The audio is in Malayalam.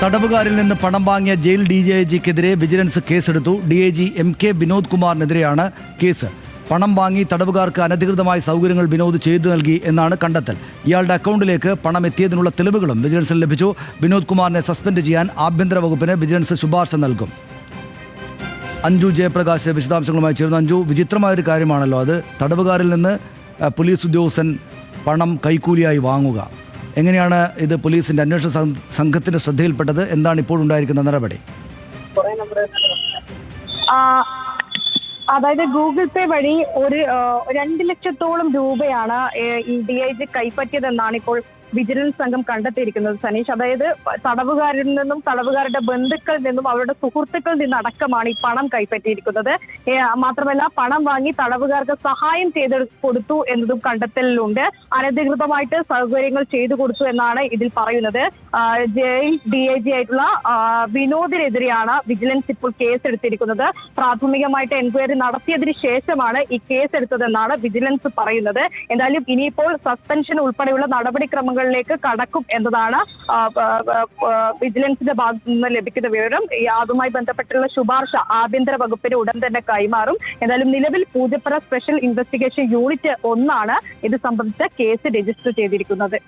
തടവുകാരിൽ നിന്ന് പണം വാങ്ങിയ ജയിൽ DGIGക്കെതിരെ വിജിലൻസ് കേസെടുത്തു. DIG MK വിനോദ് കുമാറിനെതിരെയാണ് കേസ്. പണം വാങ്ങി തടവുകാർക്ക് അനധികൃതമായ സൗകര്യങ്ങൾ വിനോദ് ചെയ്തു നൽകി എന്നാണ് കണ്ടെത്തൽ. ഇയാളുടെ അക്കൗണ്ടിലേക്ക് പണം എത്തിയതിനുള്ള തെളിവുകളും വിജിലൻസിന് ലഭിച്ചു. വിനോദ് കുമാറിനെ സസ്പെൻഡ് ചെയ്യാൻ ആഭ്യന്തര വകുപ്പിന് വിജിലൻസ് ശുപാർശ നൽകും. അഞ്ജു ജയപ്രകാശ് വിശദാംശങ്ങളുമായി ചേർന്നു. അഞ്ജു, വിചിത്രമായൊരു കാര്യമാണല്ലോ അത്. തടവുകാരിൽ നിന്ന് പോലീസ് ഉദ്യോഗസ്ഥൻ പണം കൈക്കൂലിയായി വാങ്ങുക. എങ്ങനെയാണ് ഇത് പോലീസിന്റെ അന്വേഷണ സംഘത്തിന്റെ ശ്രദ്ധയിൽപ്പെട്ടത്? എന്താണ് ഇപ്പോൾ ഉണ്ടായിരിക്കുന്ന നടപടി? അതായത് ഗൂഗിൾ പേ വഴി ഒരു 2 ലക്ഷത്തോളം രൂപയാണ് ഈ DIG കൈപ്പറ്റിയതെന്നാണ് ഇപ്പോൾ വിജിലൻസ് സംഘം കണ്ടെത്തിയിരിക്കുന്നത്, സനീഷ്. അതായത് തടവുകാരിൽ നിന്നും തടവുകാരുടെ ബന്ധുക്കളിൽ നിന്നും അവരുടെ സുഹൃത്തുക്കളിൽ നിന്നടക്കമാണ് ഈ പണം കൈപ്പറ്റിയിരിക്കുന്നത്. മാത്രമല്ല, പണം വാങ്ങി തടവുകാർക്ക് സഹായം ചെയ്ത് കൊടുത്തു എന്നതും കണ്ടെത്തലിലുണ്ട്. അനധികൃതമായിട്ട് സൗകര്യങ്ങൾ ചെയ്തു കൊടുത്തു എന്നാണ് ഇതിൽ പറയുന്നത്. ജയിൽ DIG ആയിട്ടുള്ള വിനോദിനെതിരെയാണ് വിജിലൻസ് ഇപ്പോൾ കേസെടുത്തിരിക്കുന്നത്. പ്രാഥമികമായിട്ട് എൻക്വയറി നടത്തിയതിന് ശേഷമാണ് ഈ കേസെടുത്തതെന്നാണ് വിജിലൻസ് പറയുന്നത്. എന്തായാലും ഇനിയിപ്പോൾ സസ്പെൻഷൻ ഉൾപ്പെടെയുള്ള നടപടിക്രമങ്ങളിലേക്ക് കടക്കും എന്നതാണ് വിജിലൻസിന്റെ ഭാഗത്തു നിന്ന് ലഭിക്കുന്ന വിവരം. അതുമായി ബന്ധപ്പെട്ടുള്ള ശുപാർശ ആഭ്യന്തര വകുപ്പിന് ഉടൻ തന്നെ കൈമാറും. എന്തായാലും നിലവിൽ പൂജപ്പുര സ്പെഷ്യൽ ഇൻവെസ്റ്റിഗേഷൻ യൂണിറ്റ് 1 ഇത് സംബന്ധിച്ച കേസ് രജിസ്റ്റർ ചെയ്തിരിക്കുന്നത്.